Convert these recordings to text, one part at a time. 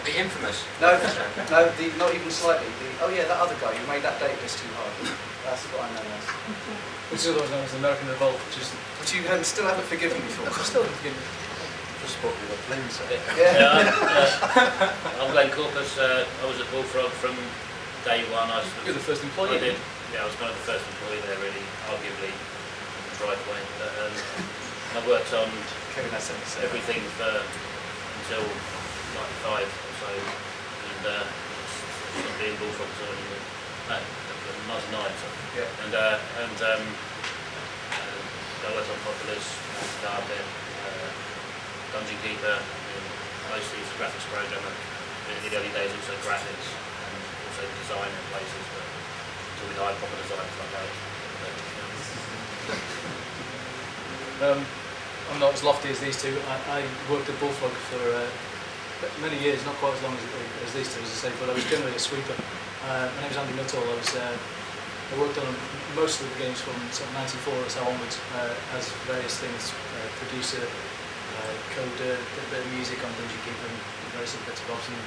The infamous. No, not even slightly. Oh yeah, that other guy who made that database too hard. That's what I know as. Which is otherwise known as the American Revolt, which you still haven't forgiven me for. Still haven't forgiven me. Just what we were playing, so. I'm Glenn Corpus. I was at Bullfrog from day one. You're the first employee. I was kind of the first employee there, really, arguably the driveway. I worked on everything until 95 or so, and not being Bullfrog until 99. Sorry. Yeah. And I worked on Populous, Carpet, Dungeon Keeper, and mostly as a graphics programmer. In the early days, also graphics and also design in places, but until we hired proper designers like that. I'm not as lofty as these two. I worked at Bullfrog for many years, not quite as long as these two, as I say, but I was generally a sweeper. My name is Andy Nuttall. I worked on most of the games from sort of 94 or so onwards, as various things, producer, coder, did a bit of music on Dungeon Keeper and various other bits and bobs. And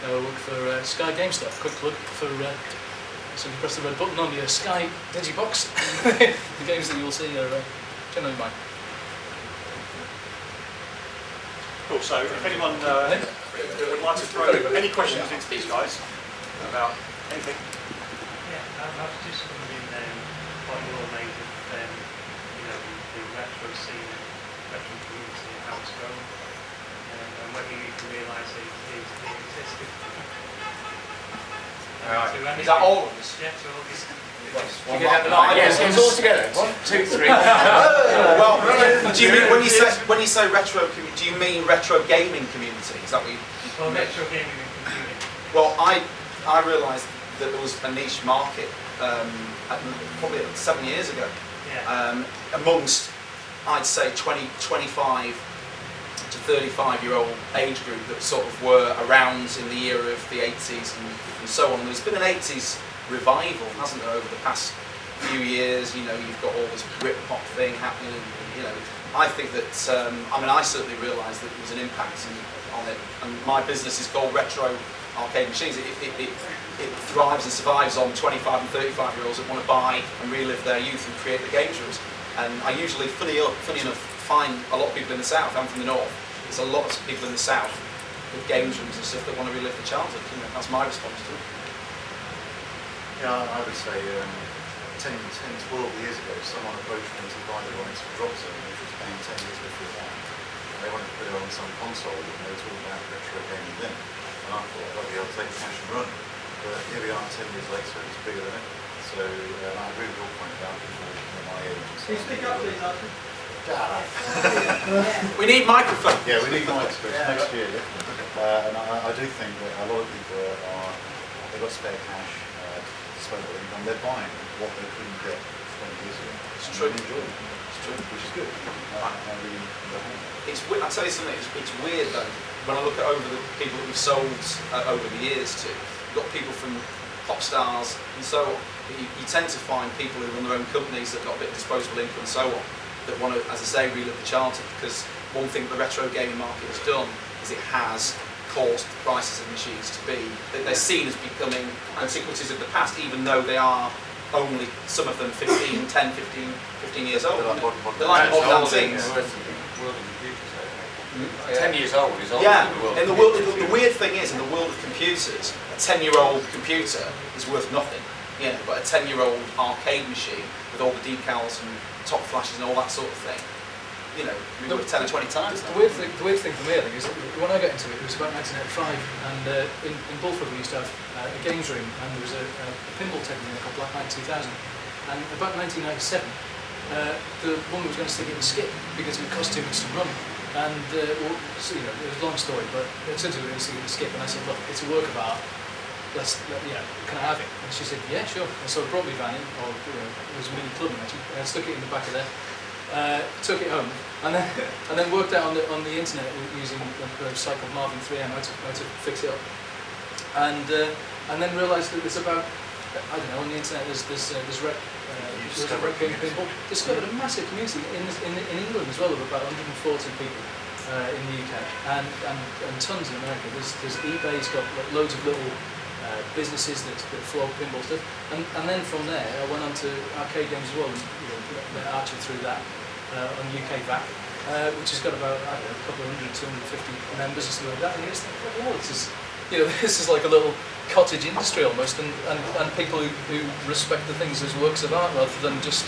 now I work for Sky Game Stuff. Quick plug for simply press the red button on your Sky Digibox. The games that you'll see are generally mine. Cool, so if anyone would like to throw any questions into these guys about anything. Yeah, I was just wondering what your made of the retro scene and retro community and how it's grown, and whether you can realise it existed. Is that all of us? Yeah, so all this. Yes, it's all together. 1, 2, 3. Well, do you mean when you say retro? Do you mean retro gaming community? Is that what you? Well, retro gaming and computing. Well, I realised that there was a niche market probably 7 years ago. Yeah. Amongst, I'd say, 25 to 35-year-old age group that sort of were around in the era of the 80s and so on. There's been an 80s revival, hasn't there, over the past few years? You know, you've got all this Britpop thing happening. You know, I think that I certainly realised that there was an impact on it. And my business is called Retro Arcade Machines. It thrives and survives on 25 and 35-year-olds that want to buy and relive their youth and create the games rooms. And I usually, funny enough, find a lot of people in the south. I'm from the north. There's a lot of people in the south with games rooms and stuff that want to relive the childhood. You know, that's my response to it. Yeah, I would say 10, 12 years ago, someone approached me to buy the rights for Drop Zone, which was paying 10 years before that. And they wanted to put it on some console, and they were talking about retro gaming then. And I thought, bloody hell, take cash and run. But here we are 10 years later, it's bigger than ever. So I agree with your point about people my age. Can you speak up, please, Arthur? We need microphone. Yeah, we need microphones next year. And I do think that a lot of people they've got spare cash, disposable income, they're buying what they couldn't get 20 years ago. It's true. Enjoy it. It's true, which is good. It's weird. I'll tell you something. It's weird though. When I look at over the people that we've sold over the years to, you've got people from pop stars and so on. You tend to find people who run their own companies that got a bit of disposable income and so on, that want to, as I say, relive the childhood. Because one thing the retro gaming market has done is it has caused the prices of machines to be, that they're seen as becoming antiquities of the past, even though they are only, some of them 15 years old. They're like modern antiques. 10 years old is old. Yeah, in the world, the weird thing is, in the world of computers, a 10-year-old computer is worth nothing. You know, but a 10-year-old arcade machine with all the decals and top flashes and all that sort of thing, you know, we worth 10 or 20 times. The weird thing for me, I think, is that when I got into it, it was about 1985, and in Bullfrog we used to have a games room, and there was a pinball technique called Black Knight 2000, and about 1997, the woman was going to stick it in skip because it would cost too much to run. And so, you know, it was a long story, but essentially we were going to stick it in skip, and I said, look, it's a work of art. Can I have it? And she said, yeah, sure. And so I brought my van in, or it was a mini clubbing actually, and I stuck it in the back of there, took it home, and then worked out on the internet using a site called Marvin 3M how to fix it up, and then realised that there's about, I don't know, on the internet there's rec game pinball. Discovered a massive community in England as well of about 140 people in the UK and tons in America. There's eBay's got loads of little businesses that float pinball stuff, and then from there I went on to arcade games as well, and they're arching through that on UK VAT, which has got about I don't know, a couple of 250 members or something like that. And you just think, oh, this is like a little cottage industry almost, and people who respect the things as works of art rather than just,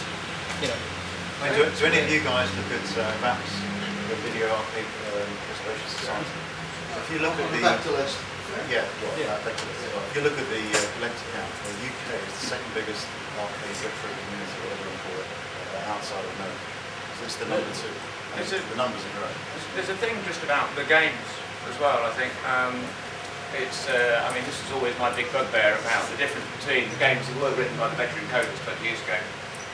Do any of you guys look at VAPS, the Video Arcade Preservation Society? If you look at the if you look at the collector count, the UK is the second biggest arcade retro community, whatever you call it, outside of America. So it's the number two. The numbers are growing. There's a thing just about the games as well, I think. I mean, this is always my big bugbear about the difference between the games that were written by the veteran coders 20 years ago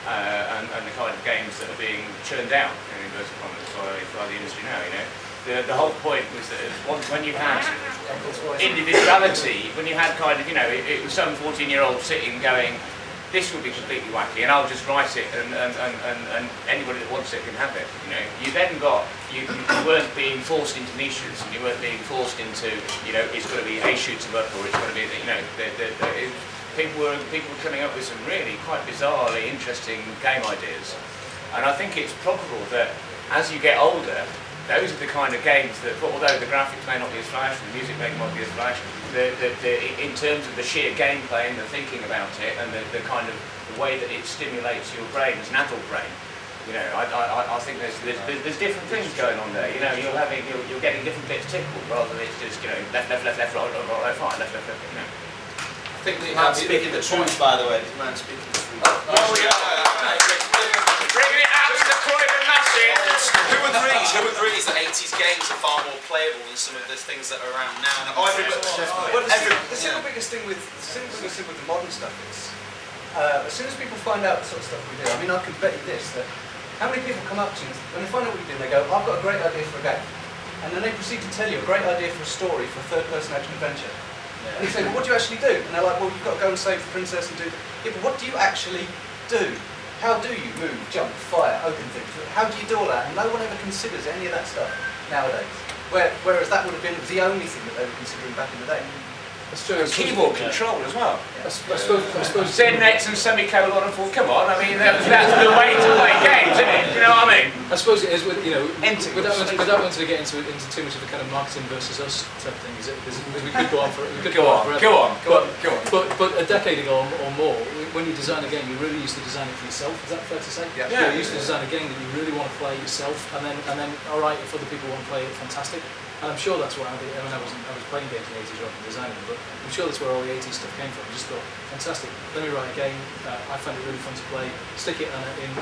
and the kind of games that are being churned out in inverted commas by the industry now, The whole point was that when you had individuality, when you had kind of, it was some 14-year-old sitting going, this would be completely wacky, and I'll just write it, and anybody that wants it can have it. You then you weren't being forced into niches, and you weren't being forced into, it's got to be a shoot 'em up, or it's got to be, people were coming up with some really quite bizarrely interesting game ideas, and I think it's probable that as you get older, those are the kind of games that, although the graphics may not be as flash, the music may not be as flash, in terms of the sheer gameplay and the thinking about it and the kind of the way that it stimulates your brain as an adult brain, I think there's different things going on there. You're getting different bits tickled rather than it's just left, right, left, left. I think the man speaking the truth, by the way. This man speaking the truth. Bringing it out to the Croydon masses. Who agrees that 80s games are far more playable than some of the things that are around now? The single biggest thing with the modern stuff is, as soon as people find out the sort of stuff we do, I mean, I can bet you this, that how many people come up to you, when they find out what you do, they go, I've got a great idea for a game. And then they proceed to tell you a great idea for a story, for a third-person action adventure. And you say, well, what do you actually do? And they're like, well, you've got to go and save the princess and do... Yeah, but what do you actually do? How do you move, jump, fire, open things? How do you do all that? And no one ever considers any of that stuff nowadays. Whereas that would have been the only thing that they were considering back in the day. That's true. And keyboard control as well. I suppose Zen-Nex and semicolon and full. Come on, I mean that's the way to play games, isn't it? You know what I mean? I suppose it is with without wanting to get into too much of a kind of marketing versus us type thing. We could go on for forever. Go on. But a decade ago or more, when you design a game, you really used to design it for yourself. Is that fair to say? Yeah. You used to design a game that you really want to play yourself, and then all right, if other people want to play it, fantastic. And I'm sure that's where I was playing games in the 80s rather than designing them, but I'm sure that's where all the 80s stuff came from. I just thought, fantastic, let me write a game, I find it really fun to play, stick it in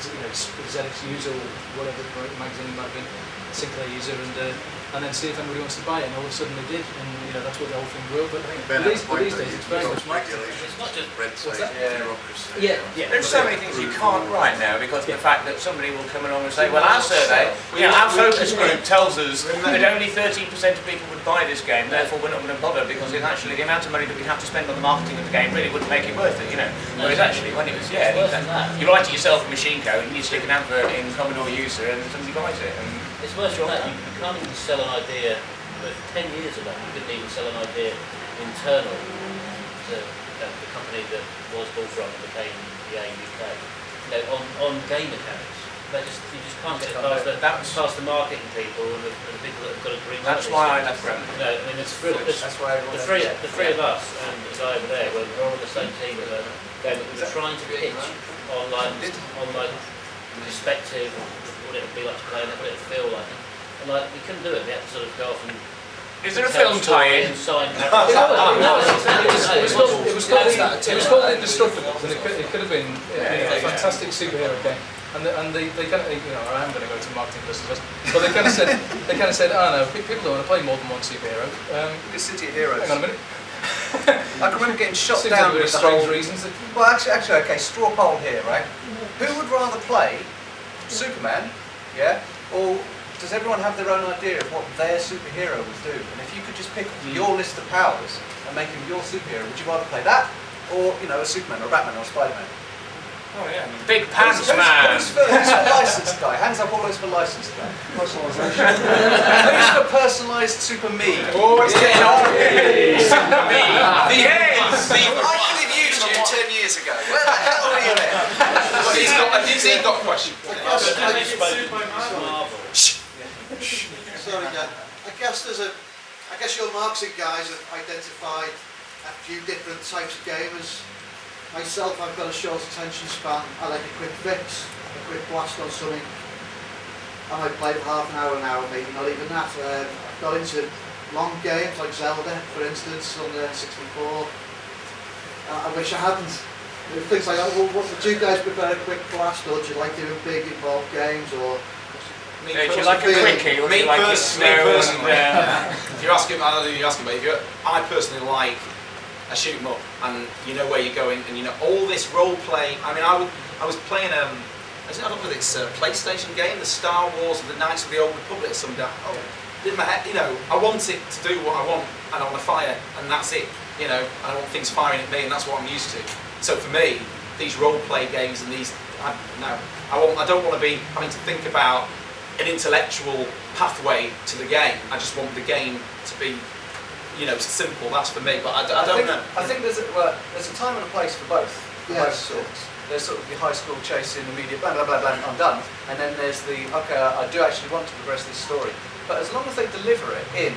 ZX User or whatever magazine it might have been, Sinclair User, and then see if anybody wants to buy it, and all of a sudden they did, and that's what the whole thing grew. But these days it's very much regulation. It's not just red tape, bureaucracy. Yeah. There's so many things you can't write now because of the fact that somebody will come along and say, well, our survey, our focus group tells us that only 13% of people would buy this game, therefore we're not going to bother because it's actually the amount of money that we have to spend on the marketing of the game really wouldn't make it worth it, Whereas actually, when it was, you write it yourself in machine code and you stick an advert in Commodore User and somebody buys it. And It's worse than that. You can't even sell an idea. 10 years ago, you couldn't even sell an idea internal to the company that was Bullfrog and became CGE UK. On game mechanics, you just can't get it past the marketing people and the people that have got a green. That's why I left Graham. That's why the three of us and the guy over there, we're all on the same team at a game that we were trying to pitch on perspective, what it would be like to play and what it would feel like. And we couldn't do it. We had to sort of go off and. Is there a film tie-in? It was called Indestructibles, and it could have been a fantastic superhero game. And they kind of, I am going to go to marketing business, but they kind of said, I don't know, people don't want to play more than one superhero. Look at City of Heroes. Hang on a minute. I can remember getting shot down with the whole... reasons. Well, actually, okay, straw poll here, right? Who would rather play Superman, or does everyone have their own idea of what their superhero would do? And if you could just pick your list of powers and make him your superhero, would you rather play that, or a Superman, or a Batman, or a Spider-Man? Oh yeah, big pants man. Who's for licensed guy? Hands up all those for licensed guy. Personalisation. Who's for personalised super me? Oh, it's getting on. Super me. Yes. I could have used you 10 years ago. Where the hell were you then? Well, he's got a question. Sorry, Dan. I guess your marketing guys have identified a few different types of gamers. Myself, I've got a short attention span. I like a quick fix, a quick blast on something. I might play for half an hour, maybe not even that. I've got into long games like Zelda, for instance, on the N64. I wish I hadn't. Things like that. Well, do you guys prefer a quick blast, or do you like doing big, involved games, or? Do you like a quickie, or do you like it slow? If you're asking, I don't know who you're asking, but I personally like a shoot 'em up, and you know where you're going, and you know all this role play. I mean, I was playing I don't know whether it's a PlayStation game, the Star Wars of the Knights of the Old Republic, or something. Oh, in my head, you know, I want it to do what I want, and I want to fire, and that's it. You know, I want things firing at me, and that's what I'm used to. So for me, these role play games and these, I don't want to be having to think about an intellectual pathway to the game. I just want the game to be, you know, simple. That's for me. But I don't know. I think there's a time and a place for both. Yes. Both sorts. There's sort of the high school chasing, immediate blah blah blah blah, I'm done. And then there's the okay, I do actually want to progress this story. But as long as they deliver it in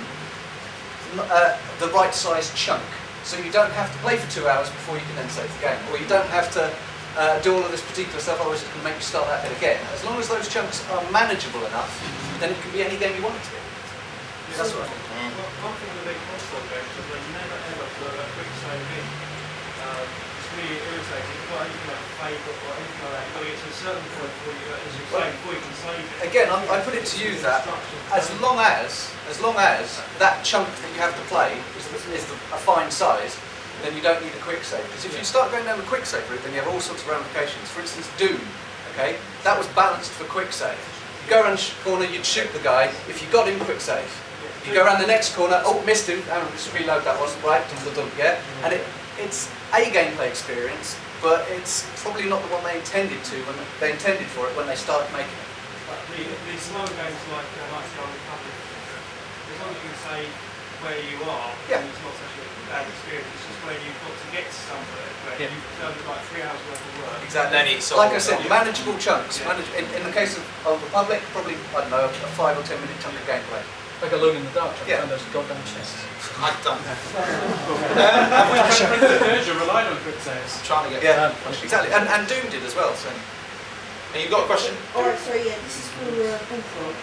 the right size chunk, so you don't have to play for 2 hours before you can then save the game, or you don't have to do all of this particular stuff, otherwise it's going to make you start that bit again. As long as those chunks are manageable enough, then it can be any game you want it to be. That's what I think. One thing with the big console games is they never ever put a quick save in. It's really irritating. You've got anything like a favourite or anything like that, you've got to get to a certain point before you, as you say, before you can save it. Again, I put it to you that as long as that chunk that you have to play is a fine size, then you don't need a quick save. Because if you start going down the quick save route, then you have all sorts of ramifications. For instance, Doom, okay, that was balanced for quick save. You go around the corner, you'd shoot the guy. If you got him, quick save. You go around the next corner, oh, missed him. Oh, just reload that one, right? Dum, dum, dum, yeah. And it's a gameplay experience, but it's probably not the one they intended to when they intended for it when they started making it. But the slow games like Star Republic, as long as you can say where you are, Yeah. it's not such a bad experience. It's just where you've got to get to somewhere where you've done like 3 hours worth of work. Exactly. Then it's like I said, manageable chunks. In the case of Old Republic, probably, I don't know, a 5 or 10 minute chunk of gameplay. Like Alone in the Dark, trying to Yeah. find those goddamn chests. I've done that. Persia relied on quick saves. I'm trying to get. Yeah, exactly. And Doom did as well. So. And you've got a question? Alright, so yeah, this is for Bullfrog,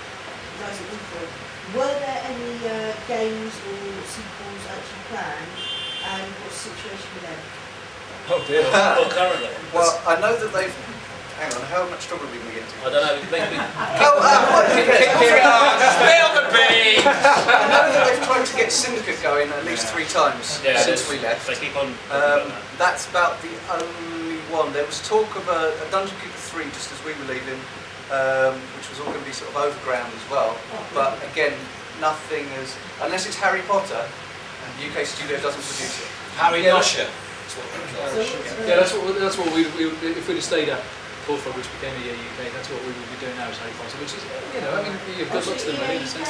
guys at Bullfrog. Were there any games or sequels actually planned, and what's the situation with them? Oh dear. Well, currently. Well, I know that they've. Hang on, how much trouble are we going to get into? I don't know. Spill the beans! I know that they've tried to get Syndicate going at least 3 times since we left. They keep on. About that. That's about the only one. There was talk of a Dungeon Keeper 3 just as we were leaving, which was all going to be sort of overground as well. But again, nothing is, unless it's Harry Potter, and the UK studio doesn't produce it. Harry Nosher. Yeah, that's what we if we'd have stayed at Bullfrog, which became EA UK, that's what we would be doing now is Harry Potter, which is, you know, I mean, you've got lots of them in a sense.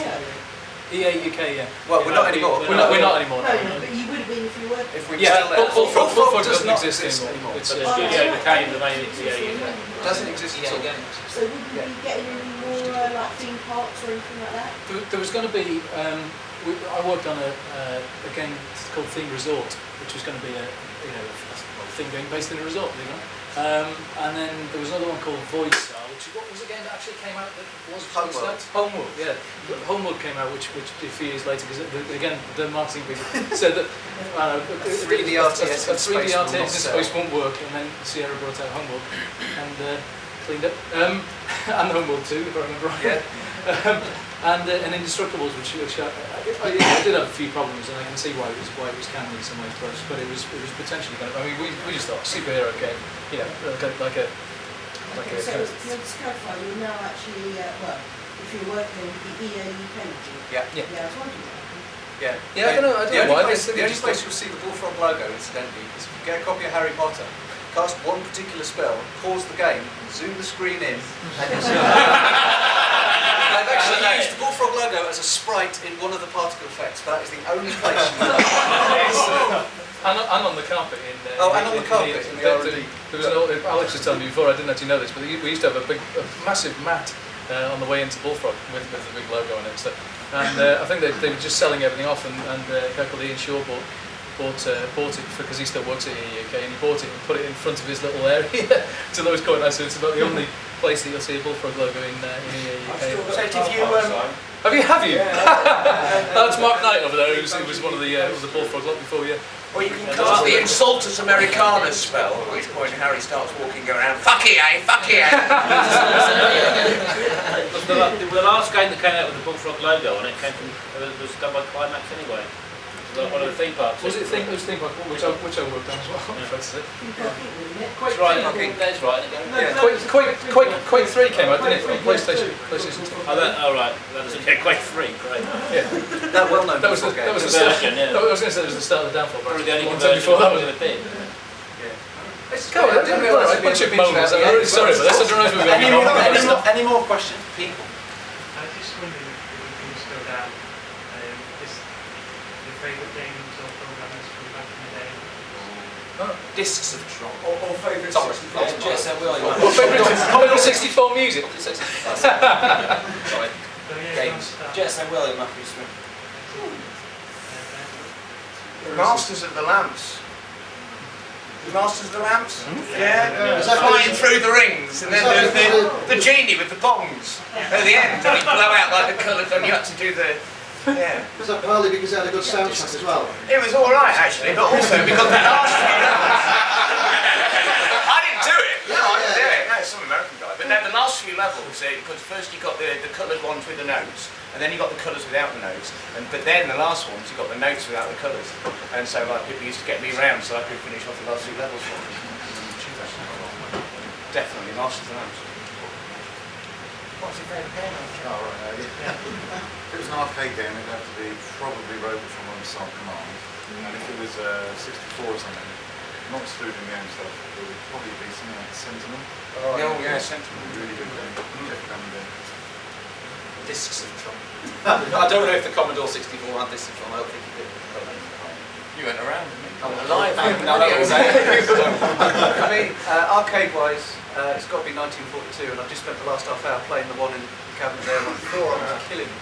EA UK, yeah. Well, we're not anymore. We're not anymore. No, but you would have been if you were. If we Yeah, still there. Bullfrog does doesn't not exist anymore. It's, But the studio became the main EA. Doesn't exist at all. So would we be getting any more like theme parks or anything like that? There was going to be, I worked on a game called Theme Resort, which was going to be a thing going based in a resort, you know. And then there was another one called Void Star, which was a game that actually came out that was Homeworld. Homeworld, yeah. Homeworld came out, which a few years later, because again the marketing people said that 3D RTS a 3D RTS in space won't work, and then Sierra brought out Homeworld and cleaned up, and Homeworld 2, if I remember right. Yeah. And Indestructibles, which I did have a few problems, and I can see why it was canon in some ways for us, but it was potentially going to. I mean, we just thought superhero game, you know, like a. So Kind of, let's clarify. You're now actually well, if you're working with the EA UK, would you? Yeah. Yeah. Yeah, I was wondering. Yeah. Yeah, I don't know why. The only place you'll see the Bullfrog logo, incidentally, is if you get a copy of Harry Potter, cast one particular spell, pause the game, zoom the screen in, and you'll see. I've actually used the Bullfrog logo as a sprite in one of the particle effects. That is the only place you can And on the carpet in. and on the carpet in the R&D. There was an old, Alex was telling me before. I didn't actually know this, but we used to have a massive mat on the way into Bullfrog with the big logo on it and stuff. And I think they were just selling everything off, and a guy called Ian Shaw bought it because he still works at UK, and he bought it and put it in front of his little area to those coordinates. So it's about the only place that you'll see a Bullfrog logo in UK. So did you? Have you? That's Mark Knight over there, who was one of the Bullfrog lot before you. Well, you can cast the Insultus Americanus spell, at which point Harry starts walking around, fucky eh, fucky eh. The last game that came out with the Bullfrog logo on it was done by Climax anyway. One of the theme parks. Was it theme park, which I worked on as well? That's right, that's right. Quake 3 came out, didn't it? On PlayStation 2. Oh right, that was Quake 3, great. Yeah. That well-known That was the version, start. yeah. I was going to say it was the start of the downfall. Probably the only One conversion before that was of the bit. I didn't realise a bunch of moans. I'm really sorry, but that's the reason we're going to Any more questions? People? I just wondered if we can just go down, is your favourite games or programmers from back in the day? Discs of Tron. Or favourite JSL William. Or favourite 64 music. Sorry. Games. JSL William, Matthew Smith. Masters of the Lamps. Masters of the Lamps? Yeah. Is that Flying through the rings, and then there's the genie with the bongs at the end, and he'd blow out like the colours, and you had to do the. Yeah. Was that partly because it had a good soundtrack as well? It was alright actually, but also because the last few levels. I didn't do it. No, I didn't do it. No, it's some American guy. But then the last few levels, because first you got the coloured ones with the notes, and then you got the colours without the notes, but then the last ones you got the notes without the colours. And so like people used to get me round so I could finish off the last few levels for them. Definitely Masters of the Lamps. What's your favourite game? Oh, right, If it was an arcade game, it'd have to be probably Robotron on Star Command. And if it was 64 or something, not excluding game stuff, it would probably be something like Sentinel. Oh yeah, Sentinel. Really good game. Discs of Tron. I don't know if the Commodore 64 had Discs of Tron. I don't think it did. You went around, didn't you? I'm alive. I mean, arcade-wise, it's got to be 1942, and I've just spent the last half hour playing the one in the cabinet there on 4. I'm killing me.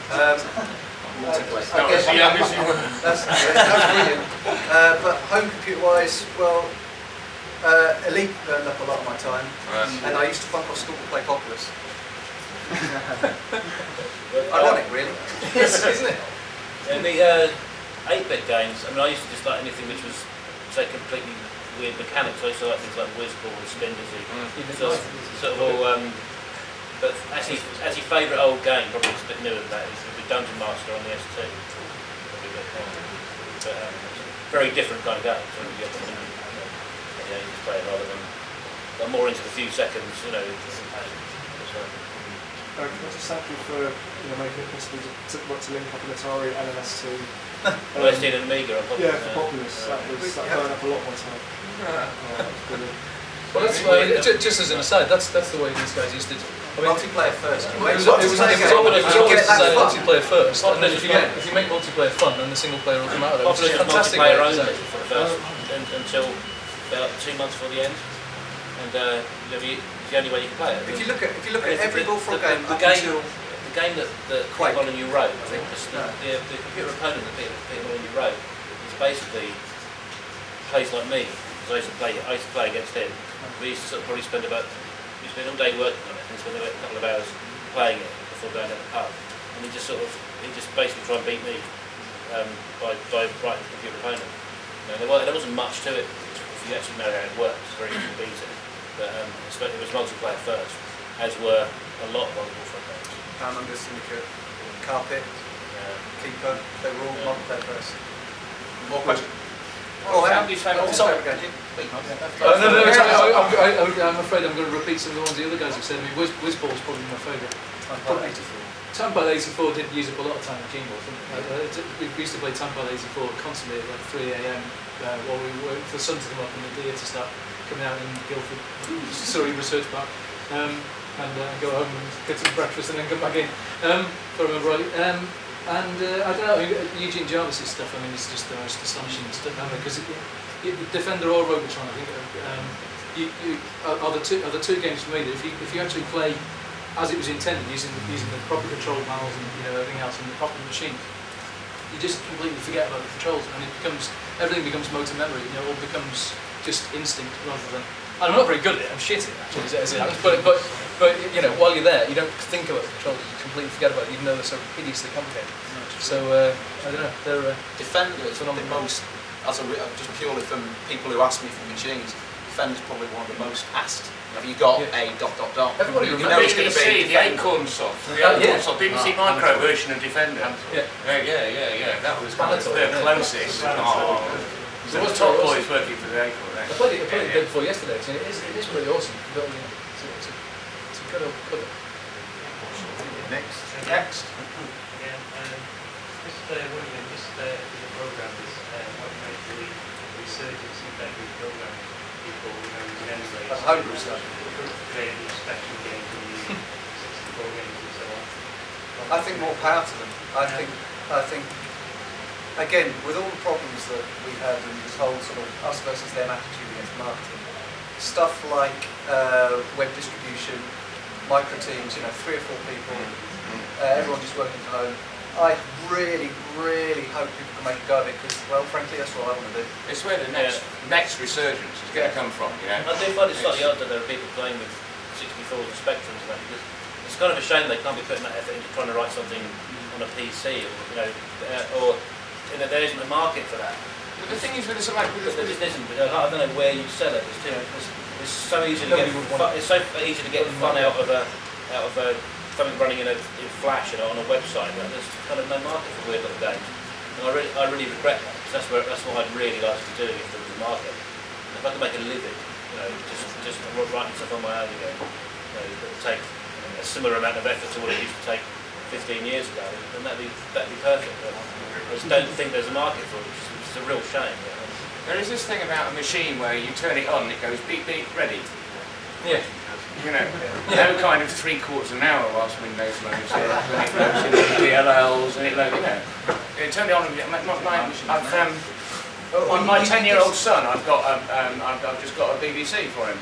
That's brilliant. But home computer-wise, well, Elite burned up a lot of my time, and I used to bunk off school to play Populous. Ironic, really. Yes, isn't it? And the 8-bit games, I mean, I used to just like anything which was, say, completely weird mechanics. I used to like things like Whizball and Spin Dizzy. Sort of all, but actually favourite old game, probably it's a bit newer than that, is the Dungeon Master on the S2. But very different kind of game. So you get to, you just play it rather than more into the few seconds, you know. Just thank you for making it possible to link up an Atari and an S2. Well, S2 and Amiga on Populous. Yeah, for Populous. That burned up a lot more time. That was brilliant. Well, just as an aside, that's the way these guys used to. Multiplayer first. It was always designed multiplayer first, and then if you make multiplayer fun, then the single player will come out of it. Populous was multiplayer only for the first until about 2 months before the end, and it's the only way you can play it. If you look at every Bullfrog game, the game that Peter Molyneux wrote, I think the computer opponent that Peter Molyneux wrote is basically plays like me, because I used to play against him. We used to probably spend all day working on it and spend a couple of hours playing it before going down the pub. And he just basically tried and beat me by writing the computer opponent. There wasn't much to it if you actually know how it works. It's very easy to beat it. But it was multiplayer first, as were a lot of other Bullfrog games. Down Under, Syndicate, Carpet, Keeper, they were all multiplayer first. More questions? Favourite game? I'm afraid I'm going to repeat some of the ones the other guys have said. I mean, Whizball is probably my favourite. Time 84 did use up a lot of time at Gene Wolf. We used to play Time 84 constantly at like 3 AM while we were waiting for the sun to come up and the deer to start coming out in Guildford, Surrey Research Park, and go home and get some breakfast and then come back in, if I remember rightly. I don't know, Eugene Jarvis's stuff, I mean, it's just the most astonishing stuff ever, because Defender or Robotron, I think, are the two games for me that if you actually play as it was intended, using the proper control panels and everything else and the proper machine, you just completely forget about the controls, and everything becomes motor memory. All becomes just instinct rather than. I'm not very good at it. I'm shit at it actually, as it happens. But while you're there, you don't think about the controls. You completely forget about it, even though they're so hideously complicated. So I don't know. They're Defenders are the most, just purely from people who ask me for machines. Defender's probably one of the most asked. Have you got a ... Everybody you know it's going to be the Acorn soft. BBC Micro version of Defender. Yeah. That was kind of the closest. So what's Top Boys working for the Acorn? I played it the day before yesterday, and it is pretty awesome. It's a good old cover. Next. Yeah, this is a program that's automatically researching some technical programming people, generate homebrew stuff. Creating special games and using 64 games and so on. I think more power to them. I think again, with all the problems that we had in this whole sort of us versus them attitude against marketing, stuff like web distribution, micro teams, 3 or 4 people, everyone just working from home. I really, really hope people can make a go of it because, well, frankly, that's what I want to do. It's where the next resurgence is going to come from, I do find it slightly odd that there are people playing with 64s and Spectrums and that, because it's kind of a shame they can't be putting that effort into trying to write something on a PC, or there isn't a market for that. But the thing is with this, There just isn't. I don't know where you sell it. It's so easy to get. It's so easy to get fun out of something running in Flash on a website. There's kind of no market for weird little games, and I really regret that, because that's what I'd really like to be doing if there was a market. And if I could make a living, just writing stuff on my own again, it would take a similar amount of effort to what it used to take 15 years ago, then that'd be perfect. I just don't think there's a market for it, which is a real shame. there is this thing about a machine where you turn it on, it goes beep beep, ready. Yeah. No kind of 3/4 of an hour whilst Windows loads it, and it loads in the DLLs, and it loads, it turned it on. My 10-year-old son, I've just got a BBC for him.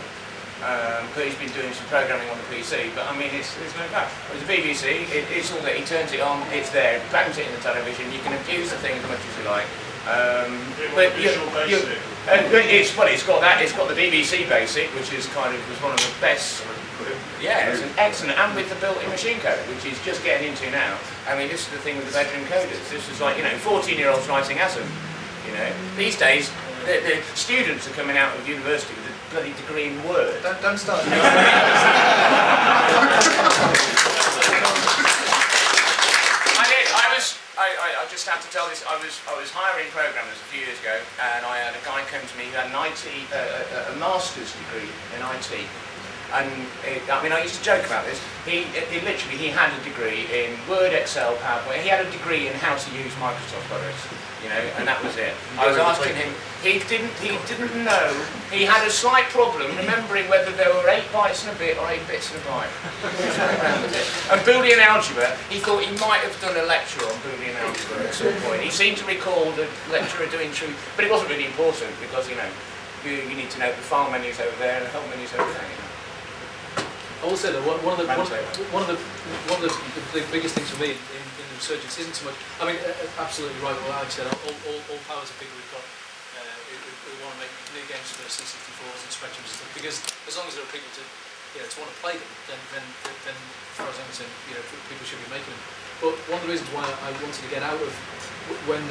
But he's been doing some programming on the PC, but I mean, it's no bad. With the BBC, it's all there. He turns it on, it's there, bangs it in the television. You can abuse the thing as much as you like. It's got the BBC Basic, which is was one of the best. Yeah, it's an excellent, and with the built-in machine code, which he's just getting into now. I mean, this is the thing with the bedroom coders. This is like 14-year-olds writing ASM. These days, the students are coming out of university with a bloody degree in Word. Don't start. I just have to tell this. I was hiring programmers a few years ago, and I had a guy come to me who had a master's degree in IT. And I used to joke about this. He had a degree in Word, Excel, PowerPoint. He had a degree in how to use Microsoft products, and that was it. I was asking him. He didn't know. He had a slight problem remembering whether there were 8 bytes in a bit or 8 bits in a byte. And Boolean algebra, he thought he might have done a lecture on Boolean algebra at some point. He seemed to recall the lecturer doing true, but it wasn't really important because you need to know the file menus over there and the help menus over there. I will say that one of the biggest things for me in the resurgence isn't so much. I mean, absolutely right. What Alex said. All powers of people who've got who want to make new games for C64s and Spectrums and stuff. Because as long as there are people to want to play them, then as far as I'm concerned, people should be making them. But one of the reasons why I wanted to get out of when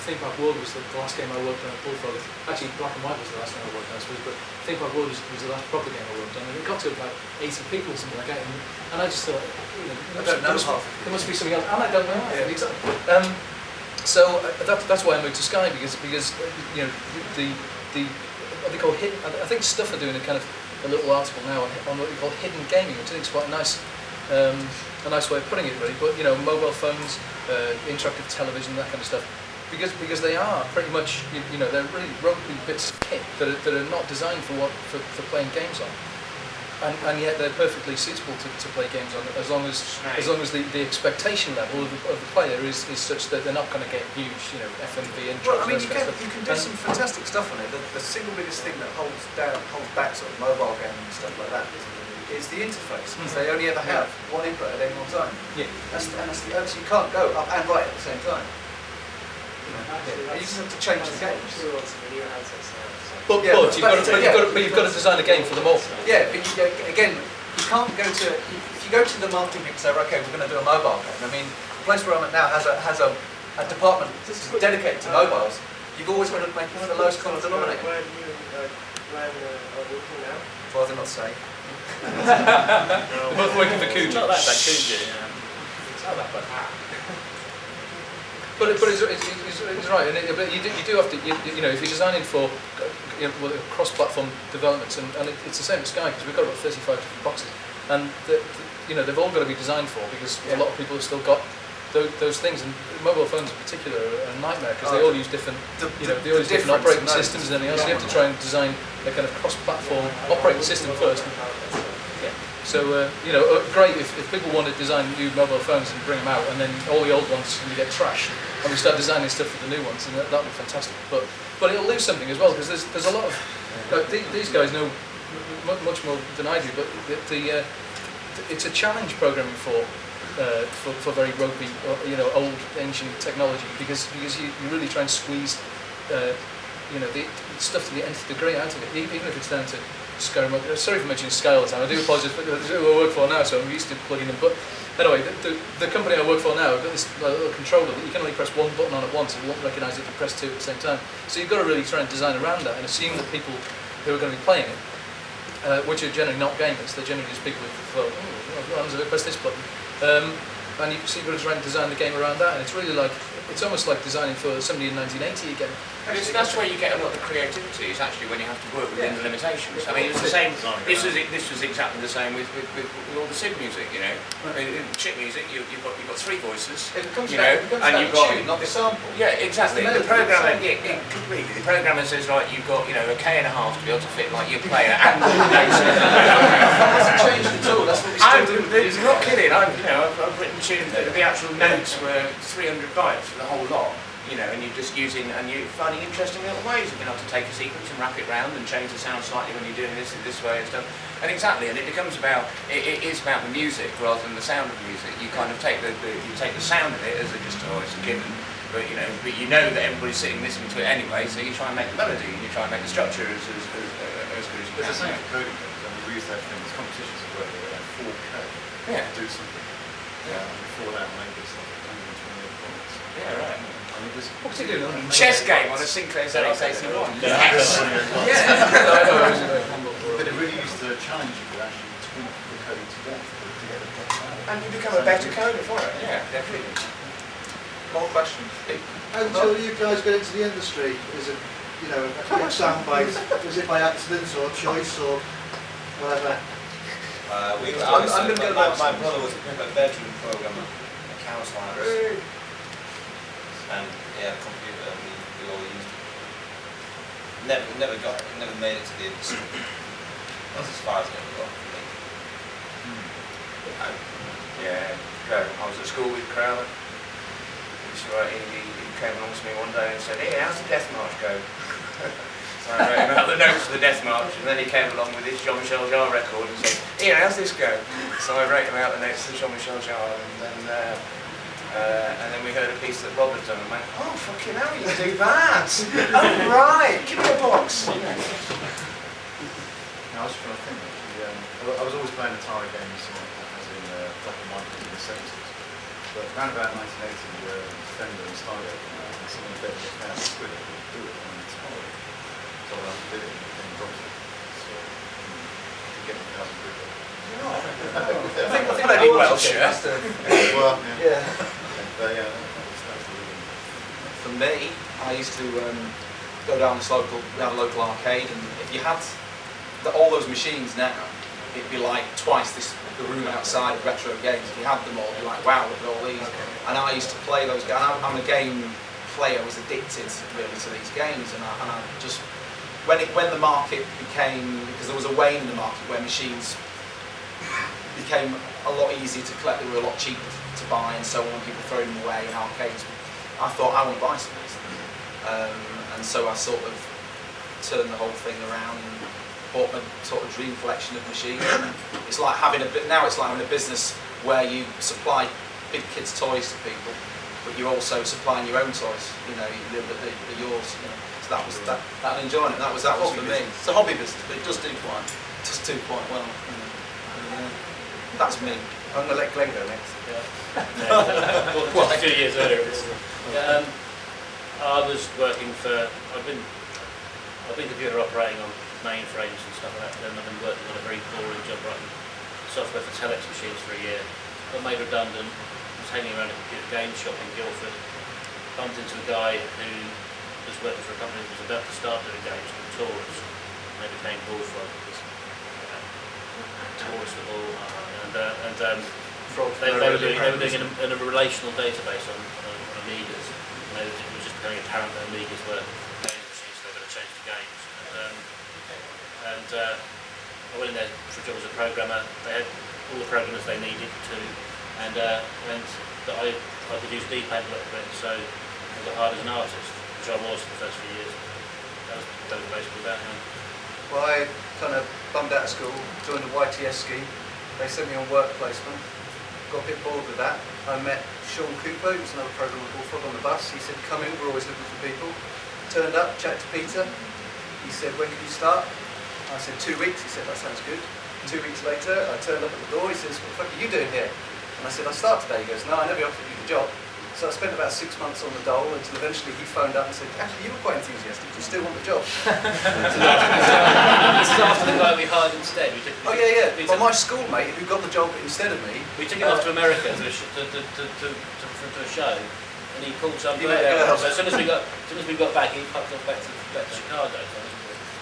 Think Park World was the last game I worked on at Bullfrog. Actually, Black and White was the last game I worked on, I suppose. But Think Park World was the last proper game I worked on, and it got to about 80 people or something like that. And I just thought, there must be something else, and I don't know. Yeah. Exactly. So that's why I moved to Sky because the what they call hidden. I think Stuff are doing a little article now on what they call hidden gaming, which I think is quite nice. A nice way of putting it, really. But mobile phones, interactive television, that kind of stuff. because they are pretty much, you know, they're really ropey bits of kit that are not designed for playing games on, and yet they're perfectly suitable to play games on, as long as the expectation level of the player is such that they're not going to get huge, you know, FMV intros. Well, I mean, you can do some fantastic stuff on it. The single biggest thing that holds back sort of mobile gaming and stuff like that is the interface, because they only ever have one input at any one time. Yeah. So you can't go up and right at the same time. You just have to change the games. But you've got to design a game for them all. Yeah, but again, you can't go to, if you go to the marketing people and say, okay, we're going to do a mobile game. I mean, the place where I'm at now has a department dedicated to mobiles. You've always got to make it the lowest common denominator. Where do you are working now? Well, they're not saying. They're both working for Coogee. It's not that bad, Coogee, yeah. It's not that bad. But it's right, and but you do have to, you know, if you're designing for, you know, cross-platform developments, and it's the same at Sky, because we've got about 35 different boxes, and you know, they've all got to be designed for, because a lot of people have still got those things, and mobile phones in particular are a nightmare, because they all use different, they all use different operating systems and everything else. So you have to try and design a kind of cross-platform operating system first. So, you know, great if people want to design new mobile phones and bring them out, and then all the old ones can get trashed, and we start designing stuff for the new ones, and that would be fantastic. But it'll lose something as well, because there's a lot of, these guys know much more than I do, but it's a challenge programming for very ropey, you know, old ancient technology, because you really try and squeeze, you know, the stuff to the nth degree out of it, even if it's down to Sky. Sorry for mentioning Sky all the time. I do apologise, but this is who I work for now, so I'm used to plugging them. But anyway, the company I work for now, I've got this little controller that you can only press one button on at once, and it won't recognise if you press two at the same time. So you've got to really try and design around that, and assume that people who are going to be playing it, which are generally not gamers, they're generally just people who, well, what happens if I press this button? And you've got to try and design the game around that, and it's really like, it's almost like designing for somebody in 1980 again. And that's where you get a lot of creativity, is actually when you have to work within the limitations. I mean, it's the same, this was exactly the same with all the SIG music, you know. I mean, in chip music, you've got three voices, you know, and you've got, not the sample. yeah, exactly. The programmer, completely. The programmer says, right, you've got, you know, a K and a half to be able to fit like your player and the notes. That hasn't changed at all. That's what we still do. I'm not kidding. I've written tunes that the actual notes were 300 bytes for the whole lot. You know, and you're just using, and you're finding interesting little ways. You're going to have to take a sequence and wrap it round and change the sound slightly when you're doing this way and stuff. And exactly, and it becomes about, it is about the music rather than the sound of the music. You kind of take the sound of it as it's a given, but you know that everybody's sitting listening to it anyway. So you try and make the melody, and you try and make the structure as good as you can. It's the same for coding games. I mean, we used to have things, competitions where they had 4K to do something. Yeah, and before that, maybe it's like 128 points. Yeah, right. What's he doing? Chess game on a Sinclair ZX81. Yes. But it really used to challenge you to actually tweak the code to death to get it proper. And you become a better coder for it. Yeah, definitely. More questions? How did you guys get into the industry? Is it, you know, a quick soundbite? Was it by accident or choice or whatever? I'm going to go my brother was a bedroom programmer, accounts lines. And yeah, computer, we all used it. Never made it to the industry. That's as far as it ever got for me. I was at school with Crowder. He came along to me one day and said, "Hey, how's the Death March go?" So I wrote him out the notes for the Death March, and then he came along with his Jean-Michel Jarre record and said, "Here, how's this go?" So I wrote him out the notes for Jean-Michel Jarre, and then we heard a piece that Rob had done and went, "Oh, fucking hell, you can do that! Oh, right, give me a box!" I was trying to think actually, I was always playing Atari games as in black and white in the 70s. But around about 1980, Defender and Stargate came out, and someone bet me £1,000 I could do it on Atari. So I did it and it became Project. So you could get £1,000. I think I did well, sure. Well, yeah. Yeah. For me, I used to go down this we had a local arcade, and if you had all those machines now, it'd be like twice the room outside of retro games. If you had them all, you'd be like, wow, look at all these. And I used to play those games. I'm a game player was addicted really to these games, and I just when the market became, because there was a wane in the market where machines became a lot easier to collect, they were a lot cheaper to buy and so on, people throwing them away in arcades, I thought I want to buy some of these things. And so I sort of turned the whole thing around and bought my sort of dream collection of machines. It's like having now it's like having a business where you supply big kids' toys to people, but you're also supplying your own toys. You know, they're yours. You know. So that was that I'm enjoying it. That was for me. It's a hobby business, but it does do quite well. You know. That's me. I'm gonna let Glenn go next. Well, a few years earlier. Yeah, I was working for. I've been computer operating on mainframes and stuff like that. Then I've been working on a very boring job writing software for telex machines for a year. Got made redundant. Was hanging around a computer game shop in Guildford. Bumped into a guy who was working for a company that was about to start doing games called Taurus. And they became Bullfrog. Taurus the Bull. They were doing a relational database on Amigas. And it was just becoming apparent that Amigas were game machines, so they were going to change the games. I went in there for a job as a programmer. They had all the programmers they needed to, and that I could use dpaint a little bit, so I got hired as an artist, which I was for the first few years. That was basically that. Well, I kind of bummed out of school, joined the YTS scheme. They sent me on work placement. Got a bit bored with that. I met Sean Cooper, who was another programmer at Bullfrog, on the bus. He said, "Come in, we're always looking for people." Turned up, chatted to Peter. He said, "When can you start?" I said, 2 weeks. He said, "That sounds good." 2 weeks later, I turned up at the door. He says, "What the fuck are you doing here?" And I said, "I start today." He goes, "No, I never offered you the job." So I spent about 6 months on the dole until eventually he phoned up and said, "Actually, you were quite enthusiastic. Do you still want the job?" This is after the guy we hired instead. Oh yeah. Well, my schoolmate who got the job instead of me. We took him off to America to a show, and he pulled something out. So as soon as we got back, he fucked off back to Chicago. So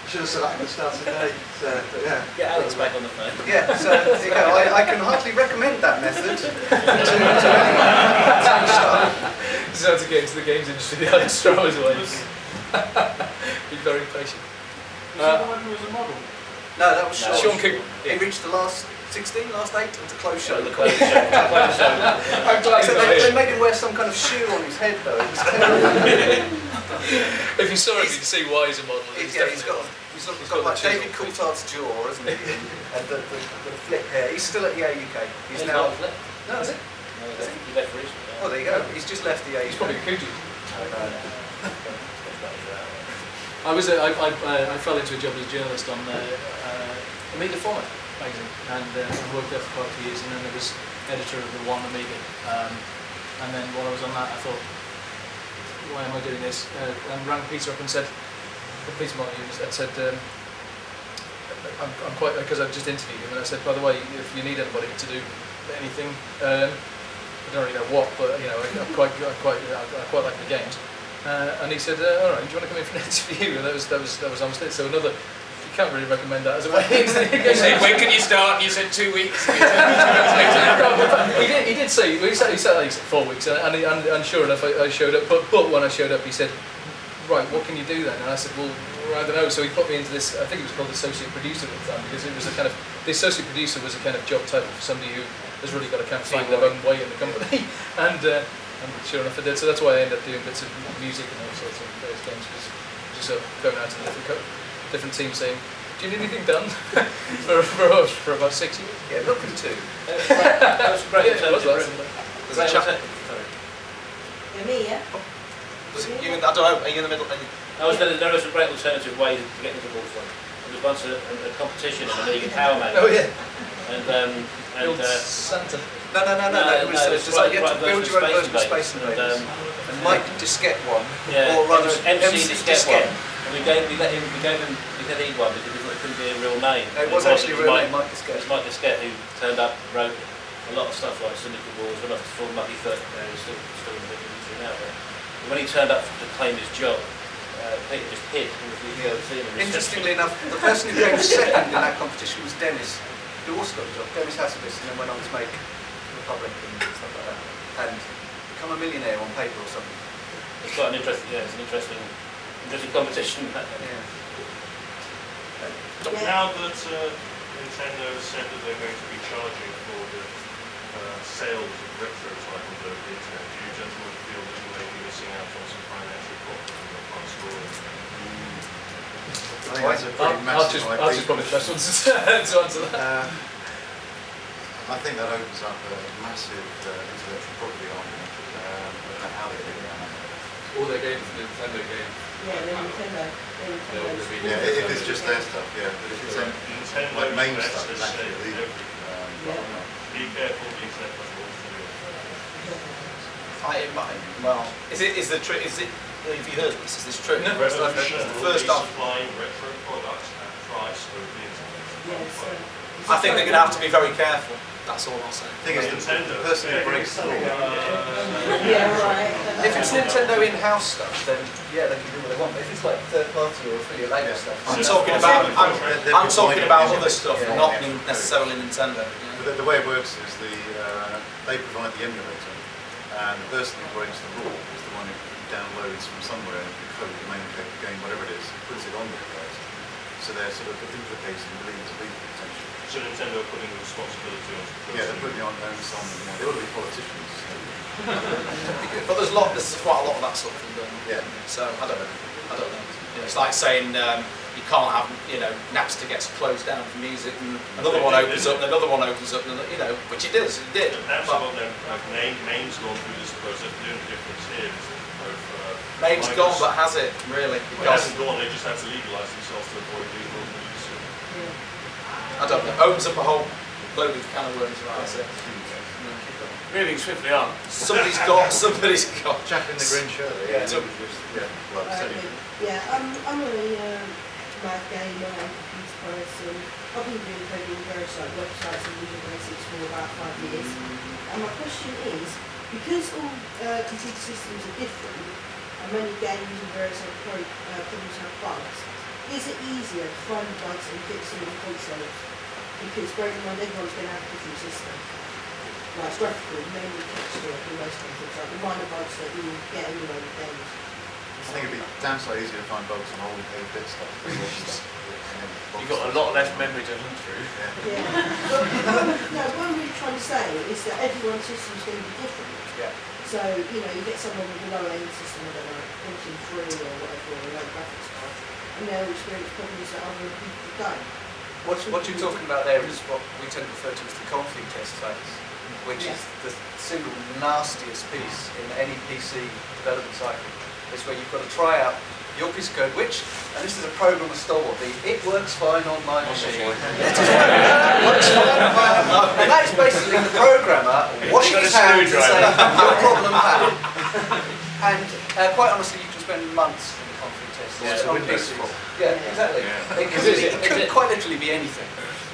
Should have said that at the start of the day. But yeah. Get Alex back on the phone. Yeah, so there you go. I can hardly recommend that method to anyone. This is how to get into the games industry, the Alex Stroh's ways. Be very patient. Was that the one who was a model? No, that was Sean Cooper. He reached the last 16, last 8, and to close show. The close show. I'm glad So they made him wear some kind of shoe on his head, though. It was terrible. If you saw him, you'd see why he's a model. He's got like David Coulthard's jaw, hasn't he? And the flip hair. He's still at the UK. He's now. No, is it? He left recently. Oh, there you go. He's just left the UK. He's probably a Coogee. I fell into a job as a journalist on Amiga Format magazine, and I worked there for quite a few years, and then I was editor of the One Amiga. And then while I was on that, I thought, why am I doing this? And rang Peter up and said, Peter Martin said, I'm quite, because I've just interviewed him, and I said, by the way, if you need anybody to do anything, I don't really know what, but you know, I quite like the games. And he said, all right, do you want to come in for an interview? And that was almost it. So another, you can't really recommend that as a way. He said, when can you start? And you said 2 weeks. He did say, he said 4 weeks, and sure enough, I showed up. But when I showed up, he said, right, what can you do then? And I said, well, I don't know. So he put me into this, I think it was called associate producer at the time, because it was a kind of, the associate producer was a kind of job title for somebody who has really got to kind of find their own way in the company. And sure enough I did. So that's why I ended up doing bits of music and all sorts of various games, just sort of going out to different teams saying, do you need anything done? for about 6 years. Yeah, looking to. That was great. Yeah, it was lots. There's a chap. Me, yeah? Was it you? I don't know. Are you in the middle? There was a great alternative way to get into Bullfrog. There was once a competition in the Amiga Power Mac. Oh yeah. And Santa. No. It was like you had to build your own version of Space Invaders. And Mike Diskette one. Yeah. Or rather, MC Diskette one. And we gave him one because we thought it couldn't be a real name. No, it was actually a real name, Mike Diskette. It was Mike Diskette who turned up, wrote a lot of stuff like Syndicate Wars, went off to form Mucky Foot, he's still in the industry now. And when he turned up to claim his job, Peter just hid. Interestingly enough, the person who came second in that competition was Dennis, who also got the job. Dennis Hassabis, and then went on to make Republic and stuff like that, and become a millionaire on paper or something. it's quite an interesting, it's an interesting competition. Now that Nintendo has said that they're going to be charging for the sales of retro titles over the internet, do you gentlemen feel that you may be missing out on some financial profit from your past story? I think that's a pretty massive IP. I'll just probably the best ones to answer that. I think that opens up a massive intellectual property argument. I don't know how they get around that. All their games, Nintendo games. Yeah, they're Nintendo. Yeah, if it's just their stuff, yeah. But if it's like main stuff, it's actually illegal. Be careful, the internet doesn't want to do it. Well, is it true? Is it? Have you heard this? Is this true? No, Revolution will be first off, supplying retro products at price over the internet. I think they're going to have to be very careful. That's all I'll say. The thing is, the person who breaks the law. Yeah, right. If it's Nintendo in-house stuff, then yeah, they can do what they want. But if it's like third party or affiliate label stuff, I'm talking about other stuff, not necessarily Nintendo. The way it works is they provide the emulator, and the person who breaks the law is the one who downloads from somewhere the code, the main code, the game, whatever it is, puts it on their code. So they're sort of implicating millions of people potentially. So Nintendo are putting the responsibility on the person. Yeah, they're putting it on them. They ought to be politicians. But there's quite a lot of that sort of thing going on. Yeah. So I don't know. It's like saying you can't have, Napster gets closed down for music, and another one opens up, and another one opens up, and which it does. It did. Napster got their name's gone through this process. The only difference here is name's gone, but has it really? It hasn't gone. They just had to legalise themselves to avoid being ruled with this. I don't know. Opens up a whole load of can of worms, right? That's it. Moving swiftly on. Somebody's got. Jack in the green shirt. I'm a mad gamer and computer person. I've been doing coding on various websites and Visual Basics for about 5 years. And my question is, because all computer systems are different, and many games and various problems have bugs, is it easier to find bugs and fix them in consoles? Because bearing in mind everyone's going to have a different system. Like graphical, mainly texture in most consoles, like the minor bugs that you get anyway with games. I think it'd be damn sight easier to find bugs on old 8-bit stuff. You've got a lot less memory to hunt through. Yeah. What I'm really trying to say is that everyone's system is going to be different. Yeah. So, you get someone with a lower end system, I don't know, Pentium 3 or whatever, or a low graphics card, and they'll experience problems that other people don't. What you're talking about there is what we tend to refer to as the config test phase, which is the single nastiest piece in any PC development cycle. It's where you've got to try out your piece of code, and this is a programmer stalwart, it works fine on my machine. It works fine on my machine. And that is basically the programmer washing his hands and saying, your problem pal. And quite honestly, you can spend months in the config test on PCs. Yeah, exactly. It could quite literally be anything.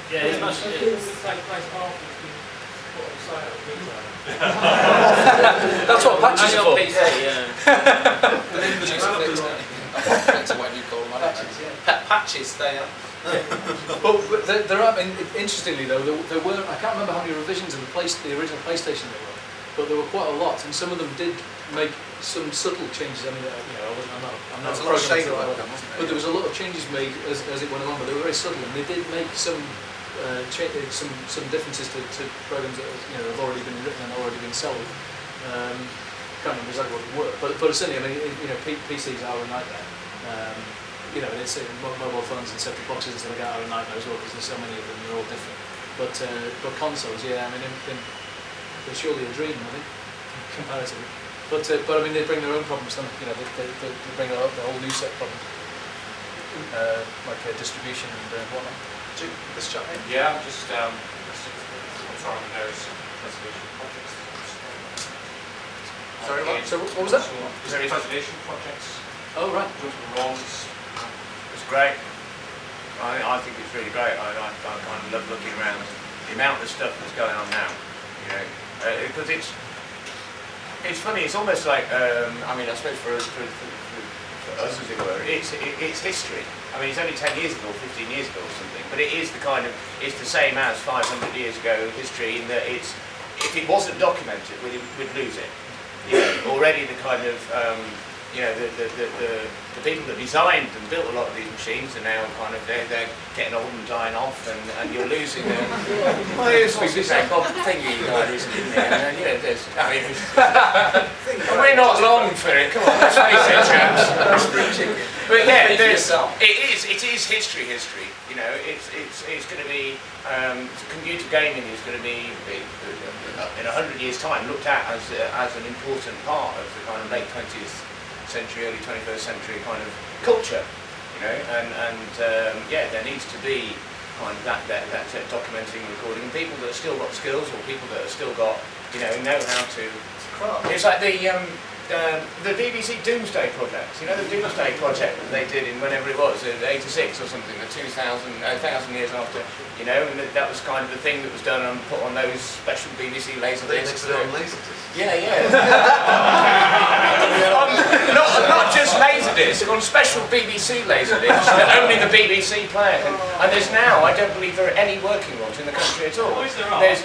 Yeah, it's much. That's what patches are for. Patches, they are. But there are. Interestingly, though, there were. I can't remember how many revisions of the original PlayStation there were, but there were quite a lot, and some of them did make some subtle changes. I mean, I'm not a programmer, but there was a lot of changes made as it went along, but they were very subtle, and they did make some differences to programs that have already been written and already been sold. Can't remember exactly what they were, but certainly, I mean, PCs are a nightmare. And it's mobile phones and set-top boxes and stuff like that are a nightmare as well because there's so many of them. They're all different. But consoles, yeah, I mean, they're surely a dream, I think, comparatively. But I mean, they bring their own problems. They bring a whole new set of problems, like distribution and whatnot. This chat in? Yeah, I'm just trying those resolution projects. Sorry, what? So what was that? Is there any resolution projects? Oh, right. It's great. I think it's really great. I kind of love looking around the amount of stuff that's going on now. Because it's funny. It's almost like I suppose for us, as it were, it's history. I mean, it's only 10 years ago, 15 years ago or something, but it is it's the same as 500 years ago history in that if it wasn't documented, we'd lose it. Already the kind of you know, the people that designed and built a lot of these machines are now kind of, they're getting old and dying off, and you're losing a... Well, there's this Bob thingy guy recently, isn't there? And, you know, there's... I mean, and we're not long for it, come on, let's face it, chaps. But yeah, it is history, you know, it's going to be, computer gaming is going to be, in 100 years' time, looked at as an important part of the kind of late 20th century, early 21st century kind of culture, you know, and yeah, there needs to be kind of that documenting and recording, and people that have still got skills, or people that have still got, you know how to. It's like the BBC Doomsday Project, you know, the Doomsday Project that they did in whenever it was, 86 or something, the 1,000 years after, you know, and that was kind of the thing that was done and put on those special BBC laser discs. They put it on laser discs? Yeah. not just laserdisc, on special BBC laserdiscs that only the BBC play. And there's now, I don't believe there are any working ones in the country at all. There's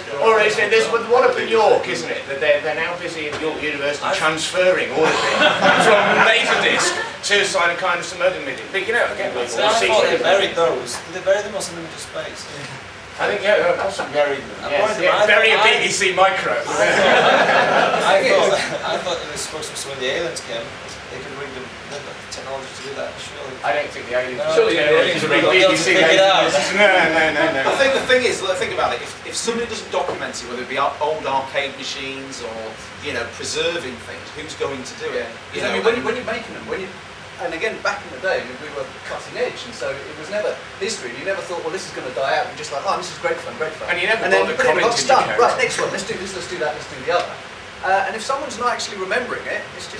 one up in York, isn't it? That they're now busy at York University transferring all of it from laserdisc to kind of some other medium. But you know, again, I thought they buried those. Did they bury them or send them into space? I think, yeah, possibly buried them. Yes. Bury a BBC micro. I thought it was supposed to be when the aliens came, they could bring them, they've got the technology to do that, surely. I don't think the aliens... Surely the aliens would bring BBC. No. I think the thing is, think about it, if somebody doesn't document it, whether it be old arcade machines or, you know, preserving things, who's going to do it? You know, I mean, when you're making them, and again, back in the day, I mean, we were cutting edge, and so it was never history. You never thought, well, this is going to die out. You're just like, oh, this is great fun. And you never then bothered commenting. Right, next one, let's do this, let's do that, let's do the other. And if someone's not actually remembering it, it's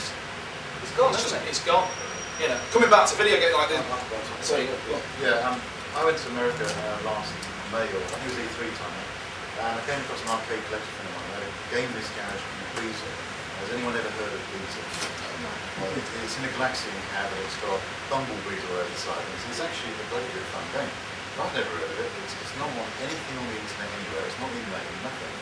gone, isn't it? It's gone. You know, coming back to video games like this. Sorry. Yeah, I went to America last May, or I think it was E3 time, and I came across an arcade collection from one, a game disc garage in Breezer. Has anyone ever heard of Breezer? Well, it's in a Galaxian cab, and it's got bumblebees all over the side, and it's actually a bloody good fun game. I've never heard of it. It's not on anything on the internet anywhere. It's not emulated, nothing.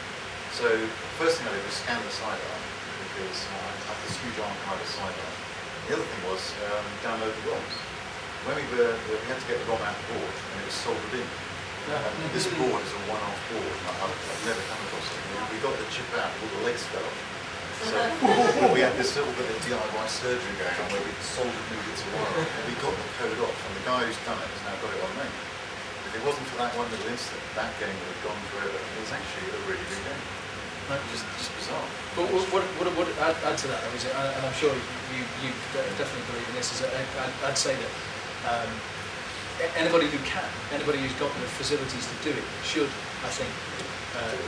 So first thing I did was scan the side art, because I have this huge archive of side art. The other thing was download the ROMs. When we had to get the ROM out of the board, and it was soldered in. And this board is a one-off board, and I've never come across it. We got the chip out, all the legs fell off. So we had this little bit of DIY surgery going on where we soldered new bits of wire, and we got the code off, and the guy who's done it has now got it on me. If it wasn't for that one little incident, that game would have gone forever. It's actually a really good game. Just bizarre. But what would add to that, and I'm sure you definitely believe in this, is I'd say that anybody who can, anybody who's got the facilities to do it, should, I think,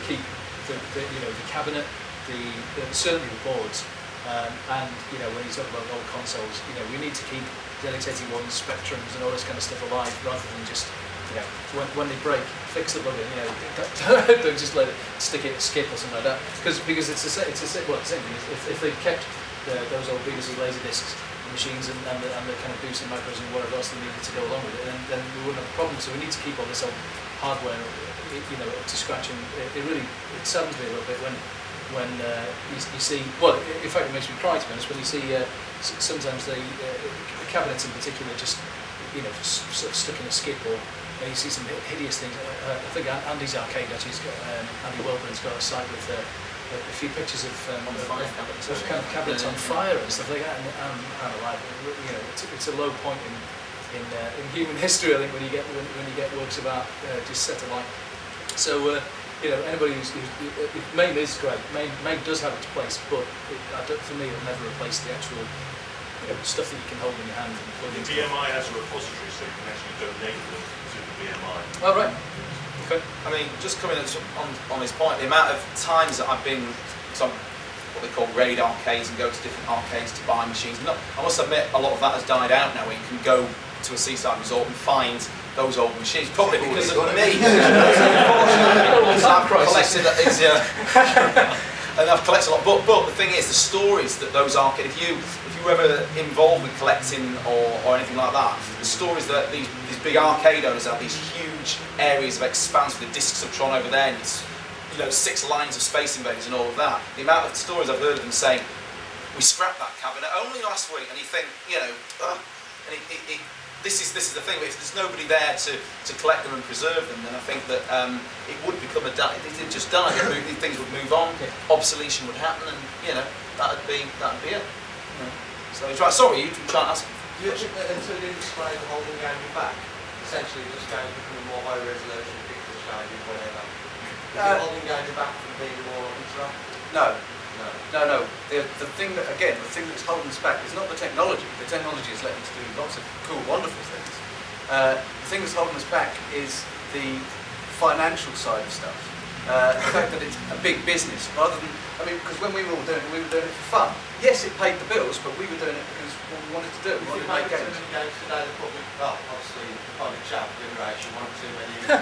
keep the cabinet, certainly the boards, and when you talk about old consoles, we need to keep dedicated ones, spectrums, and all this kind of stuff alive, rather than just when they break, fix the bugger. Don't just let it skip or something like that. Because it's the same thing. If they kept those old BBC Laserdiscs machines and the kind of boosted micros and whatever else they needed to go along with it, then we wouldn't have a problem. So we need to keep all this old hardware, up to scratch. And it saddens me a little bit when you see. Well, in fact, it makes me cry, to be honest, when you see sometimes the cabinets in particular just sort of stuck in a skip, or you see some hideous things. I think Andy's Arcade actually, Andy Welburn's got a site with a few pictures of kind of cabinets on fire and stuff like that. And I'm alive. It's a low point in human history, I think, when you get works of art just set alight. So anybody who's MAME is great. MAME does have its place, but for me, it'll never replace the actual stuff that you can hold in your hand and plug into. The BMI has a repository, so you can actually donate them to the BMI. Oh, right. Okay. I mean, just coming on this point, the amount of times that I've been to what they call raid arcades and go to different arcades to buy machines. I must admit, a lot of that has died out now, where you can go to a seaside resort and find those old machines, probably because of me. I've collected and I've collected a lot. But the thing is, the stories that those arcade, if you were ever involved with collecting or anything like that, the stories that these big arcade owners have, these huge areas of expanse with the discs of Tron over there, and it's 6 lines of Space Invaders and all of that. The amount of stories I've heard of them saying, we scrapped that cabinet only last week, and you think, you know, and this is the thing. If there's nobody there to collect them and preserve them, then I think that it would become it just die. Things would move on, obsolescence would happen, and you know that'd be it. So sorry, you try and ask. Do you think that until you display the holding game back, essentially just going to become a more high resolution picture showing whatever? Is the holding game back from being more interactive? No. The thing that's holding us back is not the technology. The technology has let us do lots of cool, wonderful things. The thing that's holding us back is the financial side of stuff. The fact that it's a big business, rather than, because when we were all doing it, we were doing it for fun. Yes, it paid the bills, but we were doing it because what we wanted to do. We wanted to make games. Games today, the public, well, obviously, the public chat generation want too many to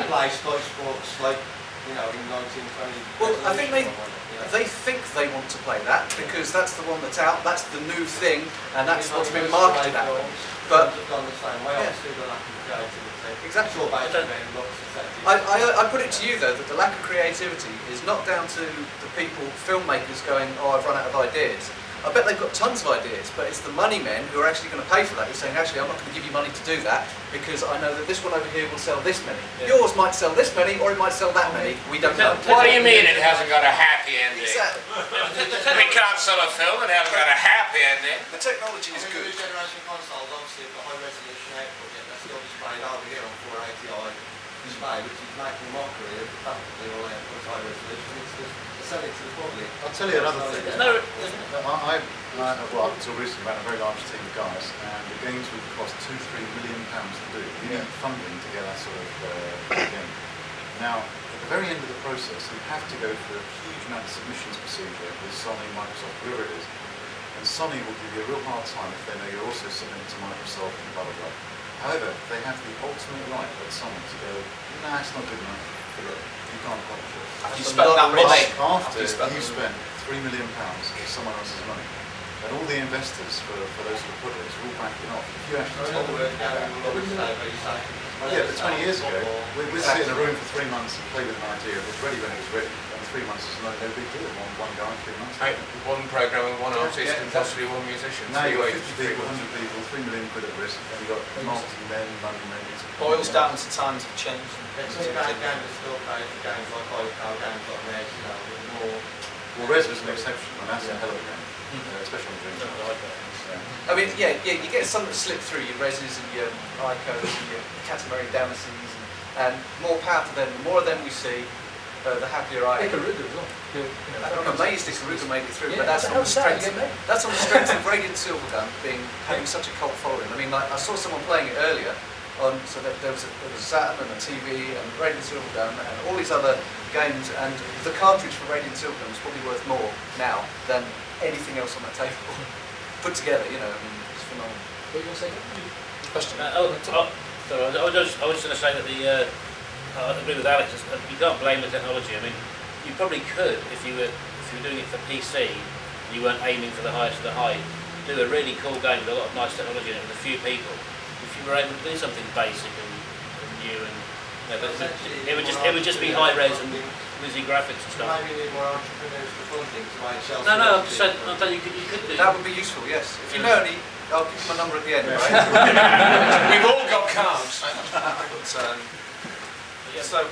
play Sky Sports like, you know, in 1920. Well, I think they think they want to play that because that's the one that's out, that's the new thing, and that's what's been marketed at them. But have gone the same way, obviously, the lack of creativity. Exactly. I put it to you though that the lack of creativity is not down to the people, filmmakers going, oh, I've run out of ideas. I bet they've got tons of ideas, but it's the money men who are actually going to pay for that who're saying, actually, I'm not going to give you money to do that because I know that this one over here will sell this many. Yeah. Yours might sell this many, or it might sell that many. We don't know. What do you mean it hasn't got a happy ending? Exactly. We can't sell a film and it hasn't got a happy ending. The technology is good. New generation consoles obviously have got high resolution output, yet they're still displayed over here on 480i display, which is making mockery of the fact that they all output high resolution. It's just sell it to the public. I'll tell you another thing. Well, up until recently, ran a very large team of guys, and the games would cost £2-3 million to do. You need funding to get that sort of game. Now, at the very end of the process, you have to go through a huge amount of submissions procedure with Sony, Microsoft, whoever it is. And Sony will give you a real hard time if they know you're also submitting to Microsoft and blah, blah, blah. However, they have the ultimate right at Sony to go, nah, it's not good enough. Forget it. You can't publish it. You spent that money. After you spent £3 million of someone else's money. And all the investors for those sort of projects are all backing off. If you actually told them, yeah, but 20 years ago, we'd sit in a room for 3 months and play with an idea. It was ready when it was ready. And 3 months is no big deal. One guy, 3 months. One programmer, one artist, and possibly one musician. Now you've got 50 people, 100 people, £3 million at risk, and you've got marketing men, money men. Boils down to times have changed. Games are still playing for games like Holocaust, games like Res, you know, with more. Well, Res was an exception, and that's a hell of a game. Especially on the you get some that slip through your Reses and your Icos and your Katamari Damacies, and more power to them. The more of them we see, the happier I am. Ikaruga as well. I'm amazed Ikaruga made it through, but that's on the strength. That's on the strength of Radiant Silvergun having such a cult following. I mean, like I saw someone playing it earlier. So that there was a Saturn and a TV and Radiant Silvergun and all these other games, and the cartridge for Radiant Silvergun is probably worth more now than anything else on that table put together. You know, I mean, it's phenomenal. What are you going to say? Question. I was just going to say that I agree with Alex. You can't blame the technology. I mean, you probably could if you were doing it for PC and you weren't aiming for the highest of the high. Do a really cool game with a lot of nice technology in it with a few people. If you were able to do something basic and new, and it would just be high res and busy graphics and stuff. Maybe you need more entrepreneurs to fund things to make shelves. No, I'm just saying you could do. That would be useful, yes. If you know any, I'll give you my number at the end, right? We've all got cards. Is that?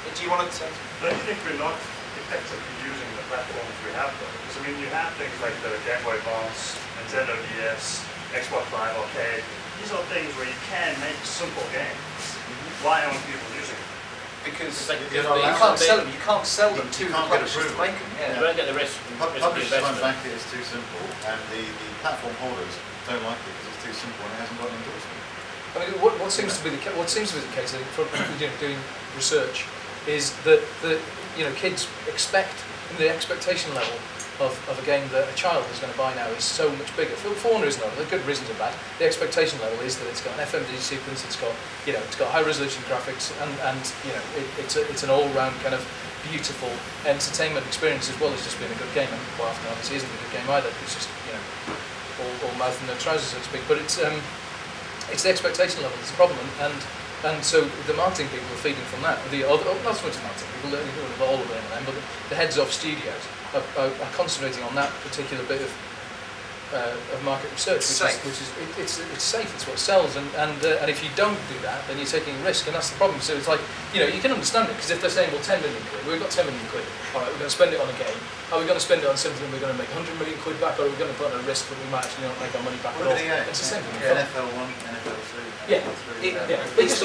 Do you want to say? Don't you think we're not effectively using the platforms we have though? Because I mean, you have things like the Game Boy Advance, Nintendo DS, Xbox Live Arcade. These are things where you can make simple games. Why aren't people using it? Because you can't sell them. You can't sell them to the publishers to make them. You won't get the risk. Publishers won't back it. It's too simple, and the platform holders don't like it because it's too simple and it hasn't got an endorsement. I mean, what seems to be the case, I think, from doing research, is that kids expect the expectation level of a game that a child is going to buy now is so much bigger. For one reason or another, good reasons are bad. The expectation level is that it's got an FMV sequence, it's got high resolution graphics, and it's an all-round kind of beautiful entertainment experience as well as just being a good game. And quite often, obviously, isn't a good game either. It's just all mouth and no trousers, so to speak. But it's the expectation level that's the problem, and And so the marketing people are feeding from that. The other, not so much the marketing people, all of them, but the heads of studios are concentrating on that particular bit of market research, which is it's safe. It's what sells, and if you don't do that, then you're taking a risk, and that's the problem. So it's like, you know, you can understand it, because if they're saying, well, 10 million quid, we've got 10 million quid. All right, we're going to spend it on a game. Are we going to spend it on something we're going to make 100 million quid back, or are we going to put on a risk that we might actually not make our money back at all? It's the same thing. NFL 1, NFL 2. Yeah. It's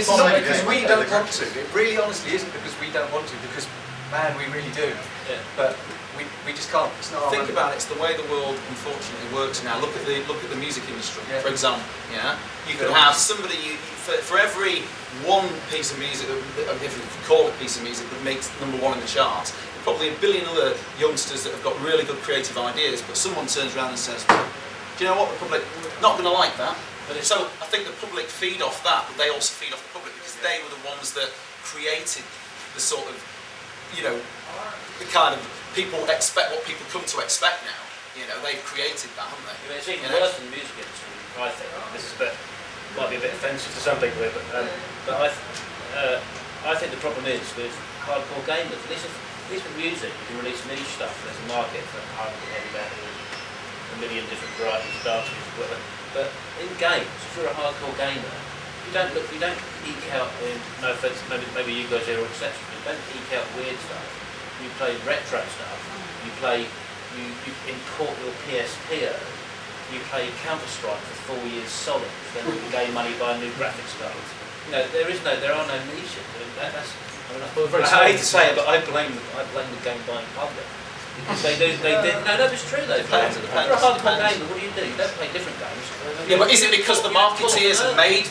not because we don't want to. It really honestly isn't because we don't want to, because, man, we really do. Yeah. But we just can't. It's not our Think money. about it. It's the way the world unfortunately works now. Look at the music industry, for example. Yeah, you could have somebody for every one piece of music, if you call it a piece of music, that makes #1 in the charts. There's probably a billion other youngsters that have got really good creative ideas, but someone turns around and says, "Do you know what? The public not going to like that." So I think the public feed off that, but they also feed off the public, because they were the ones that created the sort of, you know, the kind of people expect what people come to expect now. You know, they've created that, haven't they? I mean, it's even worse than the music industry, I think. This is might be a bit offensive to some people, but I think the problem is with hardcore gamers. At least with music, you can release niche stuff. There's a market for hardcore heavy metal, a million different varieties of dance music, whatever. But in games, if you're a hardcore gamer, you don't eke out. No offense, maybe you guys are exceptions, but you don't eke out weird stuff. You play retro stuff. You import your PSP. You play Counter-Strike for 4 years solid. Then you can gain money buying new graphics cards. You know, there are no niches. I hate to say it, but I blame the game buying public. Because they did. No, it's true though. If you're a hardcore gamer, what do? You don't play different games. Yeah, but is it because the marketeers have made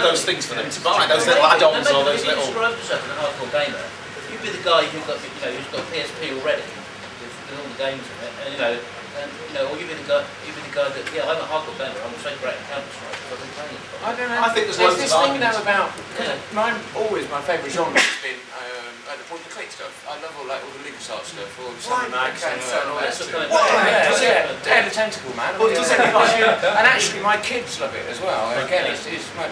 those things for them to buy? Those little add-ons or those little... If you describe yourself as a hardcore gamer, you'd be the guy who's got PSP already with all the games in it, and or you'd be the guy that, yeah, I'm a hardcore gamer, I'm so great at Counter-Strike because I've been playing it. I don't know. I think there's this thing now about, my favourite genre has been the point-and-click stuff. I love all the LucasArts stuff, all the Sam Max and all that stuff. Yeah, Day of the Tentacle, man. And actually, my kids love it as well. Again, it's my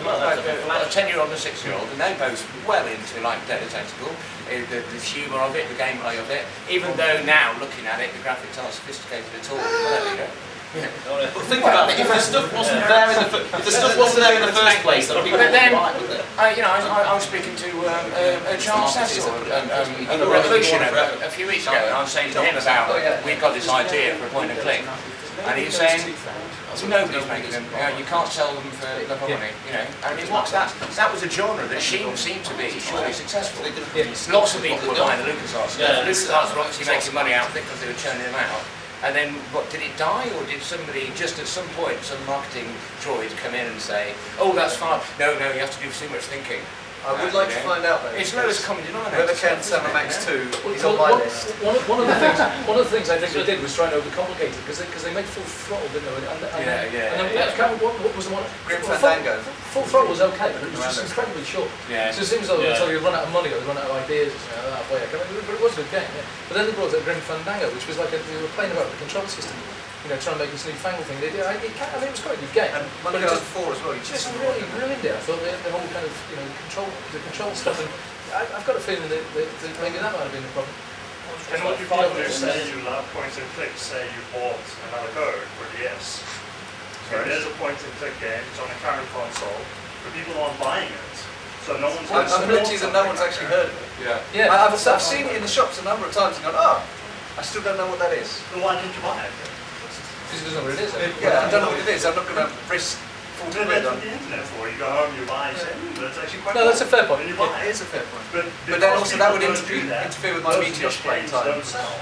10-year-old and a 6-year-old, and they're both well into Day of the Tentacle. The humour of it, the gameplay of it. Even though now, looking at it, the graphics aren't sophisticated at all. Yeah. But think about it. If the stuff wasn't there in the first place, that would be. But then, I was speaking to Charles Cecil at the Revolution a few weeks ago, and I was saying to him about we've got this idea for a point and click, and he was saying nobody's making them. You can't sell them for love of money. I mean, that was a genre that seemed to be surely successful. Lots of people were buying the LucasArts stuff. LucasArts were obviously making money out of it because they were churning them out. And then, did it die, or did somebody, just at some point, some marketing droid come in and say, oh, that's fine, no, you have to do too much thinking. I would like to find out, though. It's lowest common denominator. Whether Ken Sam Max 2 is on my list. One of the things I think they did was try and overcomplicate it, because they made Full Throttle, didn't they? What was the one? Grim Fandango. Full Throttle was okay, but it was just incredibly short. Yeah. So it seems like until you run out of money or you run out of ideas, halfway. But it was a good game. Yeah. But then they brought out Grim Fandango, which was like they were playing about the control system. Trying to make this newfangled thing. It was quite a good game. And Monkey Island 4 as well. Just really ruined it. I thought the whole kind of control stuff. And I've got a feeling that maybe that might have been the problem. And what you people do, say you love point and click, say you bought another code for DS. So there's a point and click game, it's on a current console, but people aren't buying it. So no one's I'm guaranteed that no one's actually heard of it. Yeah. I've seen it in the shops a number of times and gone, I still don't know what that is. Then why didn't you buy it? Because it doesn't know what it is. I don't know what it is. I'm not going to risk $40 on the internet for. You go home, you buy, you say, that's actually quite No, that's a fair point. And you buy It it. is a fair point. But then also that would interfere with my Meteos playing time. Don't sell.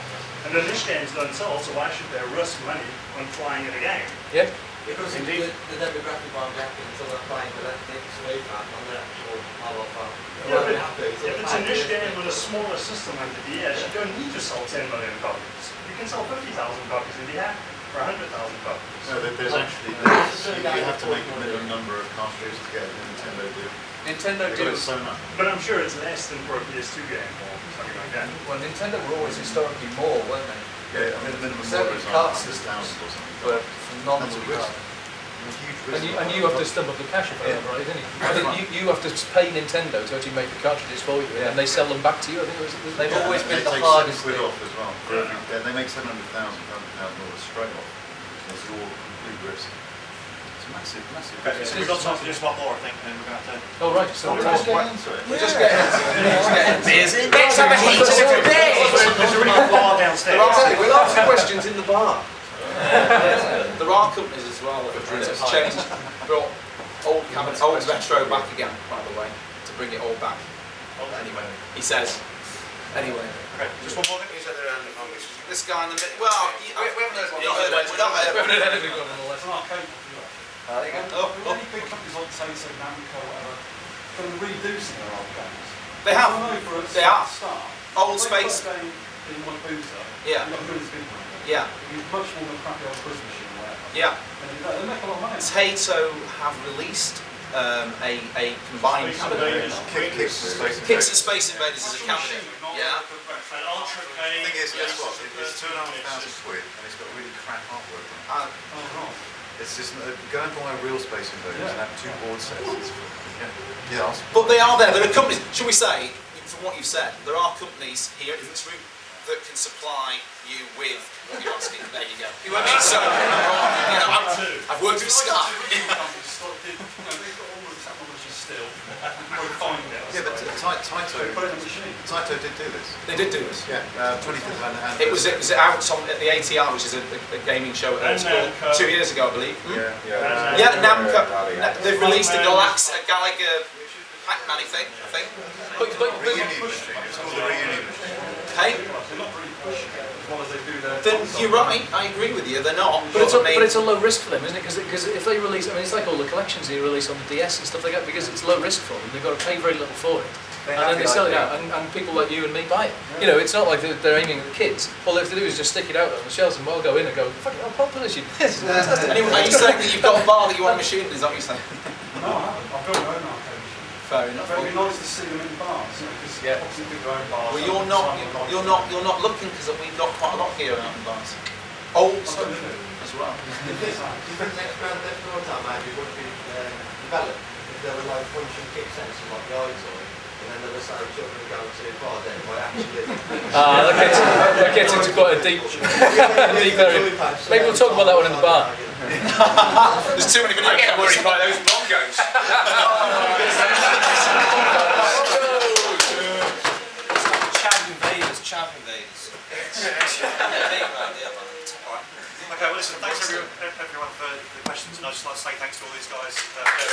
And the niche games don't sell, so why should they risk money on trying it again? Yeah. Because Indeed. the demographic I'm getting, so they're buying the next wave back on the actual power farm. If it's a niche game with a smaller system like the DS, you don't need to sell 10 million copies. You can sell 50,000 copies in the app for 100,000 copies. No, there's actually, you have to make a minimum number of cartridges to get a Nintendo deal. Nintendo They do. got so much. But I'm sure it's less than for a PS2 game or something like that. Well, Nintendo were always historically more, weren't they? Yeah, I mean, the minimum Certainly order is card like 100,000 systems or something. were That's a phenomenally risk. high. huge risk. And you have to stump up the cash if I remember right, didn't you? I think you have to pay Nintendo to actually make the cartridges for you, and then they sell them back to you. I think it was. They've always been the take hardest £7 thing. off as well. They make $700,000 straight off. It's all complete risk. It's massive, massive. So we've got time to do one more, I think, and we're going to have to... Oh right, so We're just getting into it. We're just getting into it. Let's have a heated debate. There's a really good bar downstairs. We'll answer questions in the bar. There are companies as well that have changed, brought old cabinets, old retro back again, by the way, to bring it all back. Anyway, he says. Anyway. Okay, just one more thing. This guy in the middle. Well, we haven't heard anything. Any big companies like Tato, Namco, whatever, going to redo some of their old games. They have. I know for a They are. start. Old They Space. put a game in my booter. Yeah. You've got a really big one. Yeah. It's much more than a crappy old Christmas machine or whatever. Yeah. And they make a lot of money. Tato have released a combined cabinet. Kicks and Space Invaders is a cabinet. Yeah. The thing is, guess what? It's £2,500 and it's got really crap artwork on it. It's just go and buy a real Space Invaders and have 2 board sets. Yeah. But they are there. There are companies. Should we say, from what you've said, there are companies here in this room that can supply you with what you're asking. There you go. You know what I mean? So, I've worked with Sky. Yeah, but Taito did do this. They did do this. Yeah, 25th and It was out at the ATR, which is a gaming show at Expo 2 years ago, I believe. Yeah, Namco. They've released a Gallagher Pac-Man thing, I think. Reunion machine. It's called the reunion machine. Hey? You're right, I agree with you, they're not. But it's a low risk for them, isn't it? Because if they release, I mean, it's like all the collections you release on the DS and stuff like that, because it's low risk for them, they've got to pay very little for it. And then they sell it out, and people like you and me buy it. You know, it's not like they're aiming at the kids. All they have to do is just stick it out on the shelves, and we'll go in and go, fuck it, I'll publish it. Anyway, are you saying that you've got a bar that you want a machine? Is that what you're saying? No, I haven't. I've built my own arcade machine. Fair enough. But it'd be nice to see them in bars, you know, because obviously people own bars. Well, you're not looking, because we've got quite a lot here out in bars. Old stuff as well. Do you think next Grand Theft Auto maybe would be developed if there were no punch and kick sensors like the iToy, and then there was say children going too far, then by actually... That gets into quite a deep area. Maybe we'll talk about that one in the bar. There's too many video I'm worried by those bongos. Chav invaders. Okay, well listen, thanks everyone for the questions, and I'd just like to say thanks to all these guys. Thanks for having me.